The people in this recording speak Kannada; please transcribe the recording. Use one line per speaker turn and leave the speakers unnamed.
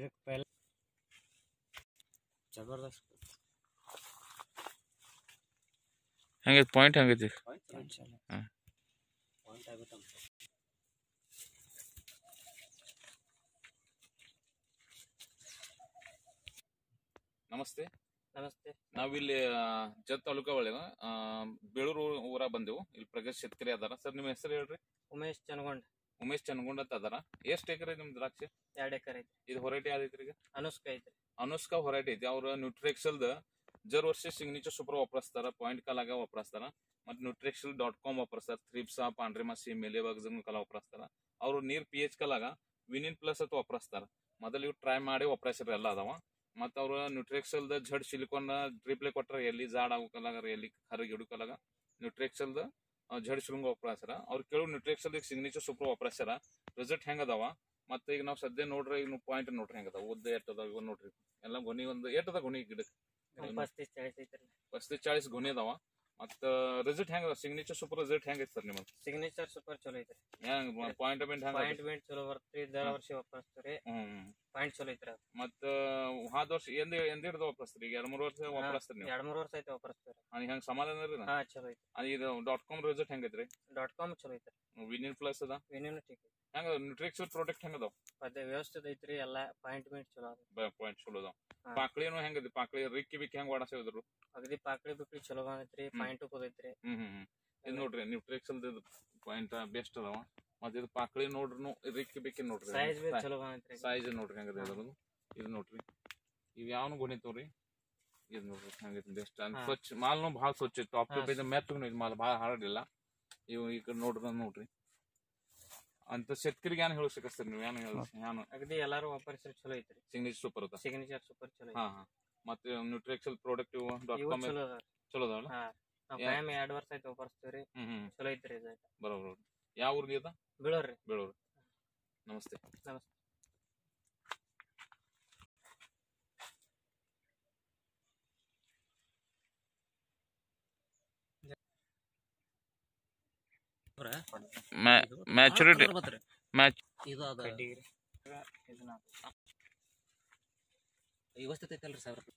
ಇದಕ್ಕೆ ಪೆಹ್ಲೆ ಜಬರ್ದಸ್ತ್
ಹೆಂಗೈತಿ ಪಾಯಿಂಟ್ ಹೆಂಗೈತಿ?
ಪಾಯಿಂಟ್ ಆಗುತ್ತೆ.
ನಮಸ್ತೆ.
ನಮಸ್ತೆ.
ನಾವಿಲ್ಲಿ ಜತ್ ತಾಲೂಕಾ ಒಳಗ ಬೇಳೂರು ಊರಾಗ ಬಂದೆವು. ಇಲ್ಲಿ ಪ್ರಗತಿ ಶೇತಕರಿ ಅದಾರ. ಸರ್ ನಿಮ್ಮ ಹೆಸರು ಹೇಳ್ರಿ?
ಉಮೇಶ್ ಚನಗೊಂಡ್.
ಉಮೇಶ್ ಚನಗೊಂಡ್ ಅಂತ ಅದಾರ. ಎಷ್ಟು ಎಕರೆ ನಿಮ್ ದ್ರಾಕ್ಷಿ?
2 ಎಕರೆ ಐತಿ.
ಇದು ಹೊರೈಟಿ ಯಾವ್ದೈತ್ರಿ? ಈಗ
ಅನುಷ್ಕಾ ಐತ್ರಿ.
ಅನುಷ್ಕಾ ಹೊರೈಟಿ ಐತಿ. ಅವ್ರ ನ್ಯೂಟ್ರಿಕ್ಸಲ್ದ ಜರ್ ವರ್ಷ ಸಿಗ್ನೇಚರ್ ಸೂಪರ್ ವಾಪರಿಸ್ತಾರ, ಪಾಯಿಂಟ್ ಕಾಲಾಗ ವಾಪರಿಸ್ತಾರ, ಮತ್ತು nutrixel.com ವಾಪರಿಸ್ತಾರ, ಥ್ರಿಪ್ಸಾ, ಪಾಂಡ್ರೆ ಮಸಿ, ಮೇಲೆಬಾಗ್ ಕಲ ವಾಪರಿಸ್ತಾರ. ಅವ್ರು ನೀರ್ pH ಕಲಾಗ ವಿನಿನ್ ಪ್ಲಸ್ ಅಂತ ವಾಪರಿಸ್ತಾರ. ಮೊದಲು ಇವ್ ಟ್ರೈ ಮಾಡಿ ವಾಪರಿಸ್ಯಾರ ಎಲ್ಲ ಅದಾವ. ಮತ್ತು ಅವ್ರ ನ್ಯೂಟ್ರಿಕ್ಸಲ್ದ ಜಡ್ ಸಿಲಿಕಾನ್ ಡ್ರಿಪ್ಲೆ ಕೊಟ್ಟಾರ, ಎಲ್ಲಿ ಜಾಡ್ ಆಗಲಾಗ ಎಲ್ಲಿ ಕರಗಿ ಹಿಡುಕಲಾಗ ನ್ಯೂಟ್ರಿಕ್ಸಲ್ದ ಜಡ್ ಸಿಲಿಂಗ್ ವಾಪರಿಸ್ಯಾರ. ಅವ್ರು ಕೇಳೋ ನ್ಯೂಟ್ರಿಕ್ಸಲ್ ಸಿಗ್ನೇಚರ್ ಸೂಪರ್ ವಾಪರಿಸ್ಯಾರ. ರಿಸಲ್ಟ್ ಹೆಂಗ ಅದಾವ? ಮತ್ತೆ ಈಗ ನಾವು ಸದ್ಯ ನೋಡ್ರಿ, ಈಗ ಪಾಯಿಂಟ್ ನೋಡ್ರಿ ಹೆಂಗದ ಉದ್ದ ಎಟ್ಟದ ಇವ್ ನೋಡ್ರಿ. ಎಲ್ಲ ಗೊನಿ ಒಂದು ಎಟ್ಟದ ಗೊನಿ ಗಿಡಕ್ಕೆ
35-40 ಐತ್ರಿ.
35-40 ಗೊನಿ ಅದಾವ. ಮತ್ತ ರಿಸಲ್ಟ್ ಹೆಂಗ? ಸಿಗ್ನೇಚರ್ ಸೂಪರ್ ರಿಸಲ್ಟ್ ಹೆಂಗೈತಿ ಸರ್ ನಿಮ್ಮದು?
ಸಿಗ್ನೇಚರ್ ಸೂಪರ್ ಚಲೋ ಐತ್ರಿ.
ಪಾಯಿಂಟ್
ಪಾಯಿಂಟ್ ಚಲೋ ಬರ್ತ್ರಿ. ದರ ವರ್ಷ ವಾಪರಿಸ್ತೀರಿ. ಪಾಯಿಂಟ್ ಚಲೋ ಐತ್ರಿ.
ಮತ್ತ ಹಾದ ವರ್ಷ ಎಂದ ಹಿಡಿದು ವಾಪರಿಸ್ತೀರಿ? ಈಗ 2-3 ವರ್ಷ ವಾಪರಿಸ್ತೀರಿ ನೀವು?
2-3 ವರ್ಷ ಐತಿ ವಾಪರಿಸ್ತೀರಿ.
ಹೆಂಗ ಸಮಾಧಾನ ರೀ?
ಚಲೋ ಐತಿ.
ಇದು .com ರಿಸಲ್ಟ್ ಹೆಂಗೈತ್ರಿ?
.com ಚಲೋ ಐತ್ರಿ.
ವಿನಿನ್ ಪ್ಲಸ್ ಅದ?
ವಿನಿನ್ ಠೀಕ್ ಐತಿ.
ಹೆಂಗ ನ್ಯೂಟ್ರಿಕ್ಸಲ್ ಪ್ರಾಡಕ್ಟ್ ಹೆಂಗ ಅದಾವ?
ಅದೇ ವ್ಯವಸ್ಥಿತ ಐತ್ರಿ. ಎಲ್ಲ ಪಾಯಿಂಟ್ ಚಲೋ ಅದ.
ಪಾಯಿಂಟ್ ಚಲೋ ಅದಾವ. ಪಾಕ್ಳಿನೂ ಹೆಂಗದಿ? ಪಾಕ್ಳಿ ರಿಕ್ಕಿ ಬಿಕ್ಕಿ ಹೆಂಗ್ ಓಡಾಸಿದ್ರು?
ಅಗದಿ ಪಾಕ್ಳಿ ಬಿಕ್ಳಿ ಚಲೋ ಬಂದೈತ್ರಿ. ಪಾಯಿಂಟ್ ಕೂದೈತ್ರಿ.
ಇದು ನೋಡ್ರಿ ನ್ಯೂಟ್ರಿಕ್ಸಲ್ ಪಾಯಿಂಟ್ ಬೆಸ್ಟ್ ಅದಾವ. ಮತ್ತೆ ಇದು ಪಾಕ್ಳಿ ನೋಡ್ರಿ, ರಿಕ್ಕಿ ಬಿಕ್ಕಿ ನೋಡ್ರಿ.
ಸೈಜ್ ಚಲೋ ಬಂದೈತ್ರಿ. ಸೈಜ್
ನೋಡ್ರಿ ಹೆಂಗದ ಅದ್ರದ್ದು. ಇದು ನೋಡ್ರಿ, ಇವ್ ಯಾವನು ಗುಣಿತವ್ರಿ. ಇದು ನೋಡ್ರಿ ಹೆಂಗೈತಿ ಬೆಸ್ಟ್. ಸ್ವಚ್ಛ ಮಾಲ್ನು ಭಾಳ ಸ್ವಚ್ಛ ಇತ್ತು. ಟಾಪ್ ಟು ಇದು ಮೆತ್ತಗೂ ಇದು ಮಾಲ್ ಭಾಳ ಹಾರಡಿಲ್ಲ. ಇವು ಈ ಕಡೆ ನೋಡ್ರಿ ಅಂತ ಶೇತಕರಿಗೆ ಏನ್ ಹೇಳ್ಸಕಸ್ತೀರಿ ನೀವು? ಏನು
ಅಗದಿ ಎಲ್ಲಾರು ವಾಪರಿಸ್ರಿ. ಚಲೋ ಐತ್ರಿ.
ಸಿಗ್ನೇಚರ್ ಸೂಪರ್ ಅದ.
ಸಿಗ್ನೇಚರ್ ಸೂಪರ್ ಚಲೋ.
ಮತ್ತೆ ನ್ಯೂಟ್ರಿಕ್ಸಲ್ ಪ್ರಾಡಕ್ಟ್ .com ಚಲೋ ಅದಾವಲ್ಲ?
ನಾವು ಕಾಯಂ 2 ವರ್ಷ ಆಯ್ತು ವಾಪರಿಸ್ತೀವ್ರಿ. ಚಲೋ ಐತ್ರಿ.
ಬರೋಬರ್. ಯಾವ ಊರಿಗೆ ಅದ?
ಬೇಳೂರು.
ನಮಸ್ತೆ.
ನಮಸ್ತೆ.
ಮ್ಯಾಚುರಿಟಿ ಮ್ಯಾಚ್
ಇದು ಅದ. ವ್ಯವಸ್ಥಿತ ಐತಲ್ರಿ 1000 ರೂಪಾಯಿ.